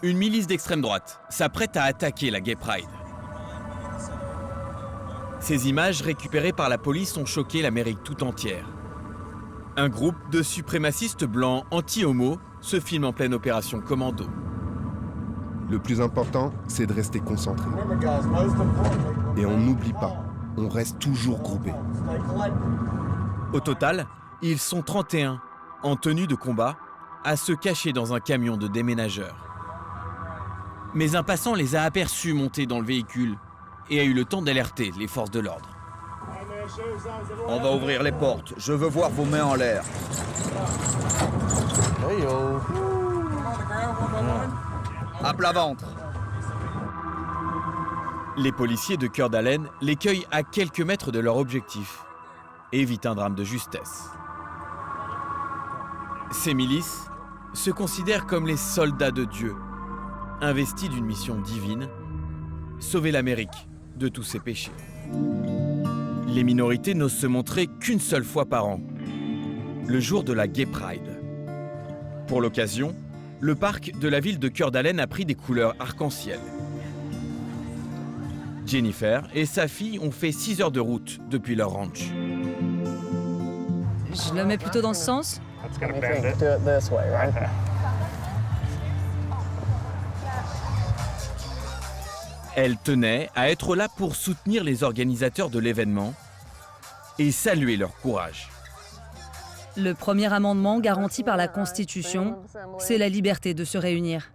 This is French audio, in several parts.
Une milice d'extrême droite s'apprête à attaquer la Gay Pride. Ces images récupérées par la police ont choqué l'Amérique tout entière. Un groupe de suprémacistes blancs anti-homo se filme en pleine opération commando. Le plus important, c'est de rester concentré. Et on n'oublie pas, on reste toujours groupés. Au total, ils sont 31, en tenue de combat, à se cacher dans un camion de déménageurs. Mais un passant les a aperçus monter dans le véhicule et a eu le temps d'alerter les forces de l'ordre. On va ouvrir les portes. Je veux voir vos mains en l'air. À plat ventre. Les policiers de Coeur d'Alene les cueillent à quelques mètres de leur objectif et évitent un drame de justesse. Ces milices se considèrent comme les soldats de Dieu, investis d'une mission divine, sauver l'Amérique de tous ses péchés. Les minorités n'osent se montrer qu'une seule fois par an, le jour de la Gay Pride. Pour l'occasion, le parc de la ville de Coeur d'Alene a pris des couleurs arc-en-ciel. Jennifer et sa fille ont fait 6 heures de route depuis leur ranch. Je le mets plutôt dans ce sens. Elle tenait à être là pour soutenir les organisateurs de l'événement et saluer leur courage. Le premier amendement garanti par la Constitution, c'est la liberté de se réunir.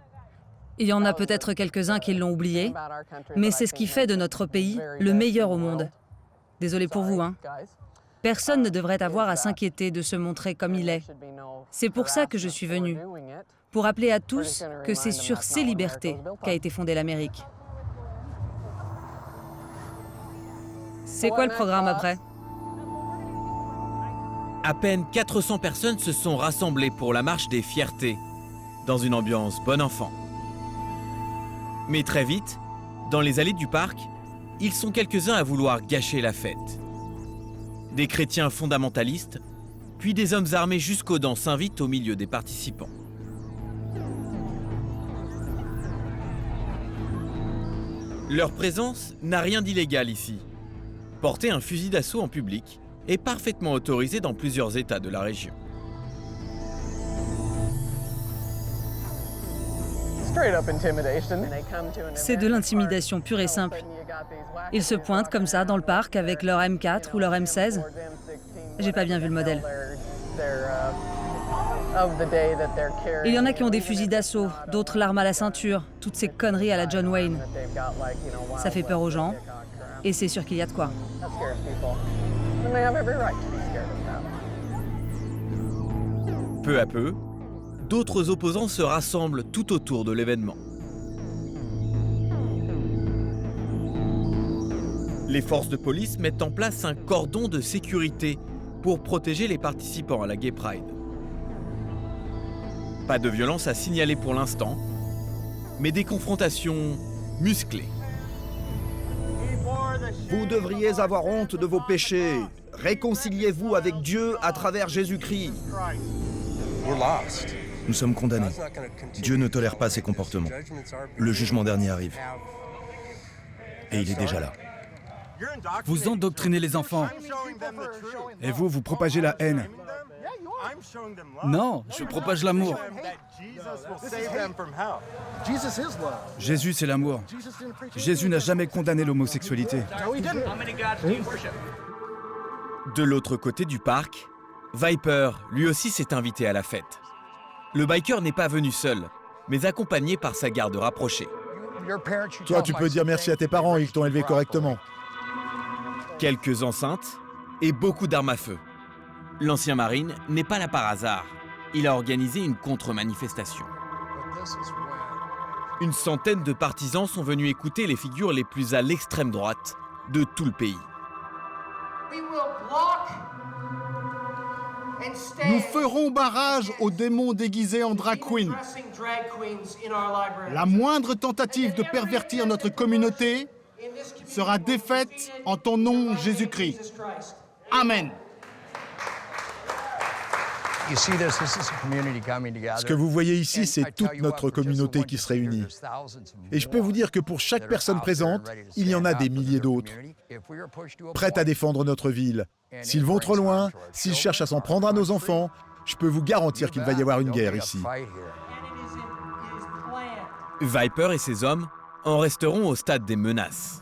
Il y en a peut-être quelques-uns qui l'ont oublié, mais c'est ce qui fait de notre pays le meilleur au monde. Désolé pour vous, hein. Personne ne devrait avoir à s'inquiéter de se montrer comme il est. C'est pour ça que je suis venue, pour rappeler à tous que c'est sur ces libertés qu'a été fondée l'Amérique. C'est quoi le programme après ? À peine 400 personnes se sont rassemblées pour la marche des fiertés, dans une ambiance bon enfant. Mais très vite, dans les allées du parc, ils sont quelques-uns à vouloir gâcher la fête. Des chrétiens fondamentalistes, puis des hommes armés jusqu'aux dents s'invitent au milieu des participants. Leur présence n'a rien d'illégal ici. Porter un fusil d'assaut en public est parfaitement autorisé dans plusieurs États de la région. C'est de l'intimidation pure et simple. Ils se pointent comme ça dans le parc avec leur M4 ou leur M16. J'ai pas bien vu le modèle. Il y en a qui ont des fusils d'assaut, d'autres l'arme à la ceinture, toutes ces conneries à la John Wayne. Ça fait peur aux gens, et c'est sûr qu'il y a de quoi. Peu à peu, d'autres opposants se rassemblent tout autour de l'événement. Les forces de police mettent en place un cordon de sécurité pour protéger les participants à la Gay Pride. Pas de violence à signaler pour l'instant, mais des confrontations musclées. Vous devriez avoir honte de vos péchés. Réconciliez-vous avec Dieu à travers Jésus-Christ. Nous sommes condamnés. Dieu ne tolère pas ces comportements. Le jugement dernier arrive. Et il est déjà là. Vous endoctrinez les enfants. Et vous, vous propagez la haine. Non, je propage l'amour. Jésus, c'est l'amour. Jésus n'a jamais condamné l'homosexualité. De l'autre côté du parc, Viper, lui aussi, s'est invité à la fête. Le biker n'est pas venu seul, mais accompagné par sa garde rapprochée. Toi, tu peux dire merci à tes parents, ils t'ont élevé correctement. Quelques enceintes et beaucoup d'armes à feu. L'ancien marine n'est pas là par hasard. Il a organisé une contre-manifestation. Une centaine de partisans sont venus écouter les figures les plus à l'extrême droite de tout le pays. Nous ferons barrage aux démons déguisés en drag queen. La moindre tentative de pervertir notre communauté sera défaite en ton nom, Jésus-Christ. Amen. Ce que vous voyez ici, c'est toute notre communauté qui se réunit. Et je peux vous dire que pour chaque personne présente, il y en a des milliers d'autres, prêtes à défendre notre ville. S'ils vont trop loin, s'ils cherchent à s'en prendre à nos enfants, je peux vous garantir qu'il va y avoir une guerre ici. Viper et ses hommes en resteront au stade des menaces.